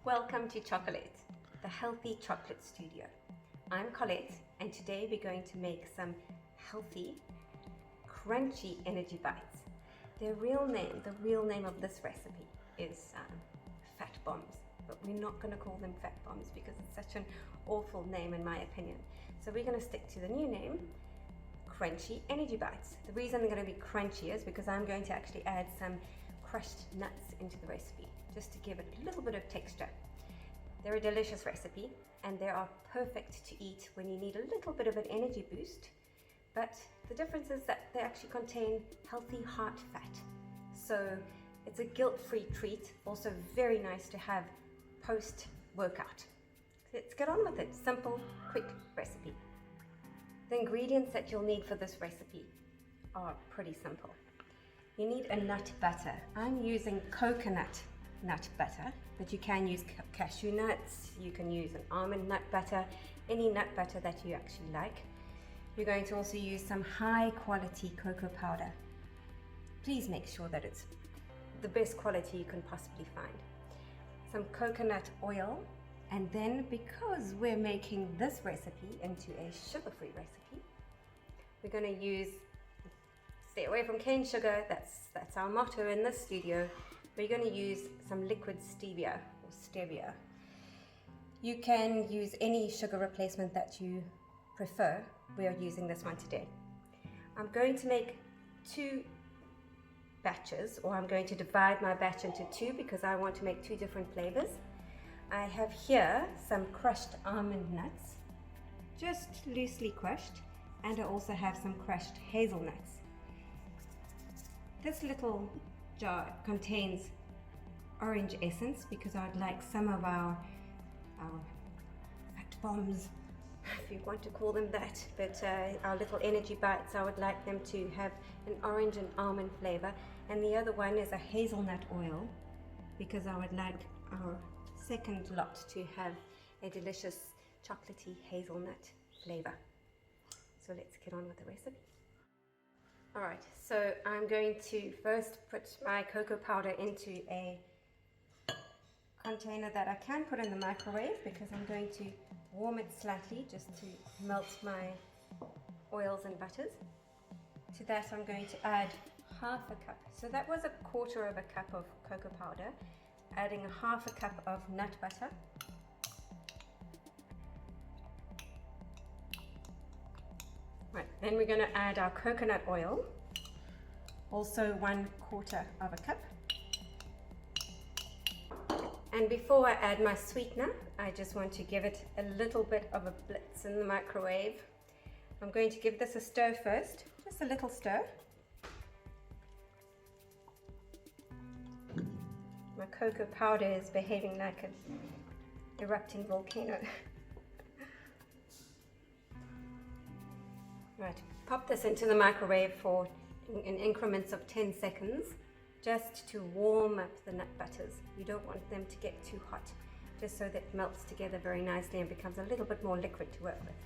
Welcome to Chocolate, the healthy chocolate studio. I'm Colette, and today we're going to make some healthy, crunchy energy bites. The real name of this recipe is fat bombs, but we're not going to call them fat bombs because it's such an awful name in my opinion. So we're going to stick to the new name, crunchy energy bites. The reason they're going to be crunchy is because I'm going to actually add some crushed nuts into the recipe, just to give it a little bit of texture. They're a delicious recipe and they are perfect to eat when you need a little bit of an energy boost, but the difference is that they actually contain healthy heart fat. So it's a guilt-free treat, also very nice to have post-workout. Let's get on with it. Simple, quick recipe. The ingredients that you'll need for this recipe are pretty simple. You need a nut butter. I'm using coconut nut butter, but you can use cashew nuts, you can use an almond nut butter, any nut butter that you actually like. You're going to also use some high quality cocoa powder. Please make sure that it's the best quality you can possibly find. Some coconut oil, and then because we're making this recipe into a sugar-free recipe, we're going to use, stay away from cane sugar, that's our motto in this studio. We're going to use some liquid stevia or stevia. You can use any sugar replacement that you prefer. We are using this one today. I'm going to make 2 batches, or I'm going to divide my batch into 2 because I want to make 2 different flavors. I have here some crushed almond nuts, just loosely crushed, and I also have some crushed hazelnuts. This little jar contains orange essence because I'd like some of our fat bombs, if you want to call them that, but our little energy bites, I would like them to have an orange and almond flavor. And the other one is a hazelnut oil because I would like our second lot to have a delicious chocolatey hazelnut flavor. So let's get on with the recipe. Alright, so I'm going to first put my cocoa powder into a container that I can put in the microwave because I'm going to warm it slightly just to melt my oils and butters. To that I'm going to add half a cup. So that was a quarter of a cup of cocoa powder, adding a half a cup of nut butter. Right, then we're going to add our coconut oil, also 1/4 of a cup. And before I add my sweetener, I just want to give it a little bit of a blitz in the microwave. I'm going to give this a stir first, just a little stir. My cocoa powder is behaving like an erupting volcano. Right, pop this into the microwave for in increments of 10 seconds, just to warm up the nut butters. You don't want them to get too hot, just so that it melts together very nicely and becomes a little bit more liquid to work with.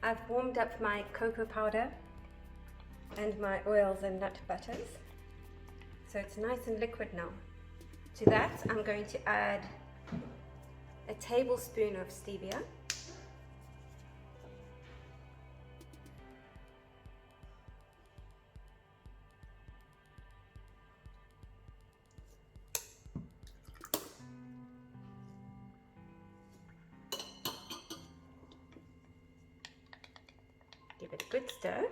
I've warmed up my cocoa powder and my oils and nut butters, so it's nice and liquid now. To that, I'm going to add a tablespoon of stevia, give it a good stir.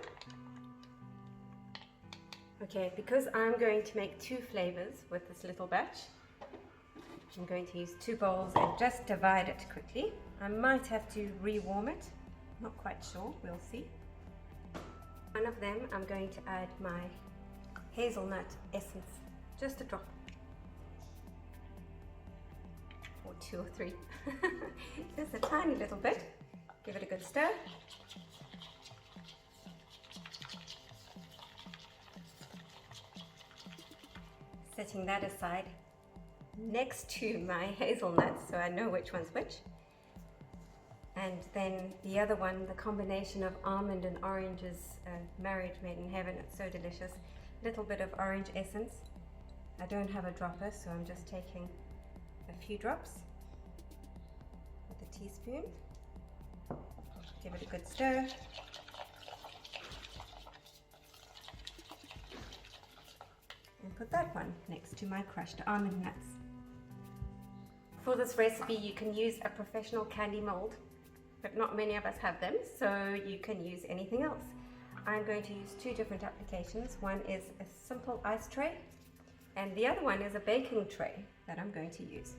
Okay, because I'm going to make 2 flavors with this little batch, I'm going to use 2 bowls and just divide it quickly. I might have to rewarm it, not quite sure, we'll see. One of them I'm going to add my hazelnut essence, just a drop, or 2 or 3, just a tiny little bit. Give it a good stir. Setting that aside next to my hazelnuts so I know which one's which. And then the other one, the combination of almond and orange is marriage made in heaven. It's so delicious. Little bit of orange essence. I don't have a dropper, so I'm just taking a few drops with a teaspoon. Give it a good stir. And put that one next to my crushed almond nuts. For this recipe you can use a professional candy mold, but not many of us have them, so you can use anything else. I'm going to use two different applications. One is a simple ice tray and the other one is a baking tray that I'm going to use.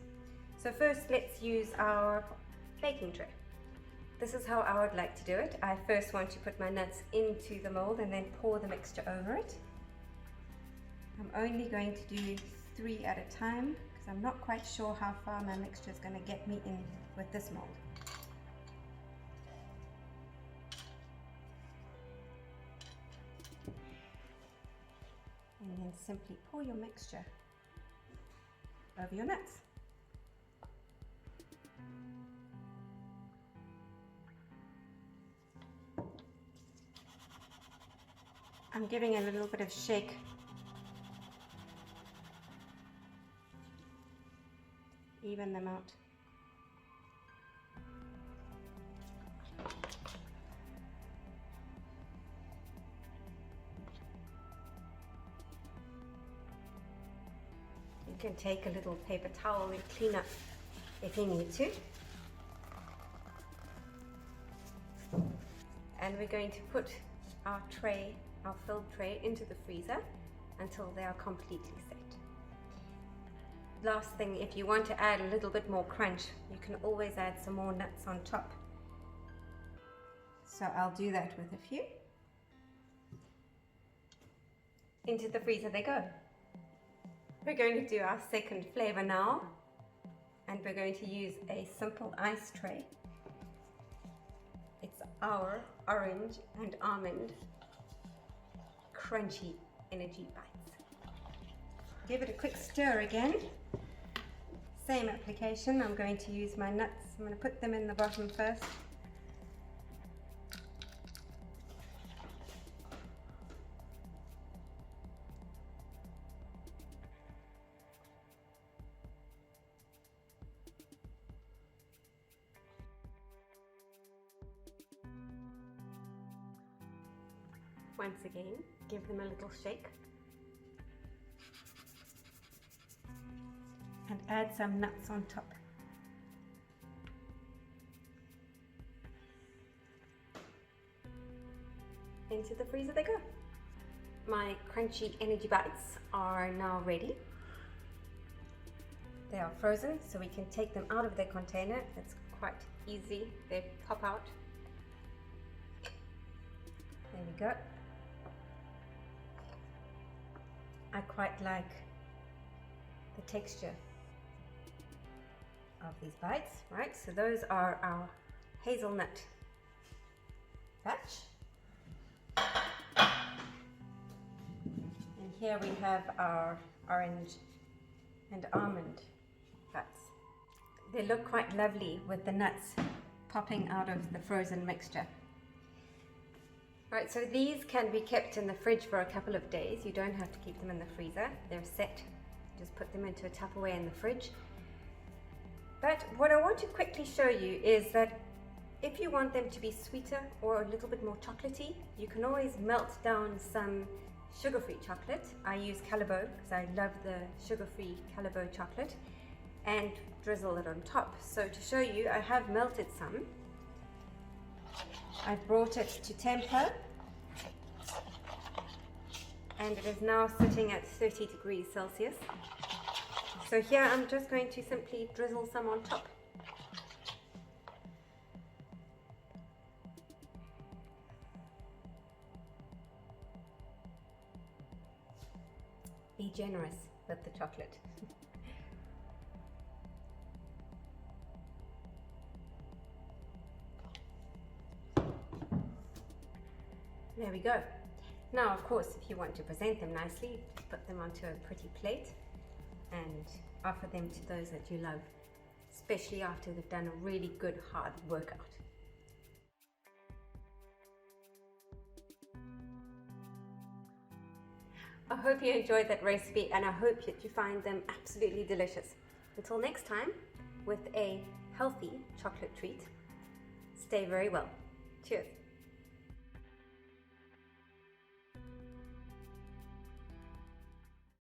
So first let's use our baking tray. This is how I would like to do it. I first want to put my nuts into the mold and then pour the mixture over it. I'm only going to do 3 at a time because I'm not quite sure how far my mixture is going to get me in with this mold. And then simply pour your mixture over your nuts. I'm giving a little bit of shake. Even them out. You can take a little paper towel and clean up if you need to. And we're going to put our tray, our filled tray, into the freezer until they are completely set. Last thing, if you want to add a little bit more crunch, you can always add some more nuts on top. So I'll do that with a few. Into the freezer they go. We're going to do our second flavor now, and we're going to use a simple ice tray. It's our orange and almond crunchy energy bites. Give it a quick stir again. Same application, I'm going to use my nuts. I'm going to put them in the bottom first. Once again, give them a little shake. And add some nuts on top. Into the freezer they go. My crunchy energy bites are now ready. They are frozen, so we can take them out of their container. It's quite easy. They pop out. There we go. I quite like the texture of these bites, right? So those are our hazelnut batch. And here we have our orange and almond bites. They look quite lovely with the nuts popping out of the frozen mixture. Right, so these can be kept in the fridge for a couple of days. You don't have to keep them in the freezer. They're set. Just put them into a Tupperware in the fridge. But what I want to quickly show you is that if you want them to be sweeter or a little bit more chocolatey, you can always melt down some sugar-free chocolate. I use Callebaut because I love the sugar-free Callebaut chocolate, and drizzle it on top. So to show you, I have melted some. I've brought it to temper, and it is now sitting at 30 degrees Celsius. So here I'm just going to simply drizzle some on top. Be generous with the chocolate. There we go. Now, of course, if you want to present them nicely, put them onto a pretty plate and offer them to those that you love, especially after they've done a really good hard workout. I hope you enjoyed that recipe, and I hope that you find them absolutely delicious. Until next time, with a healthy chocolate treat, stay very well. Cheers.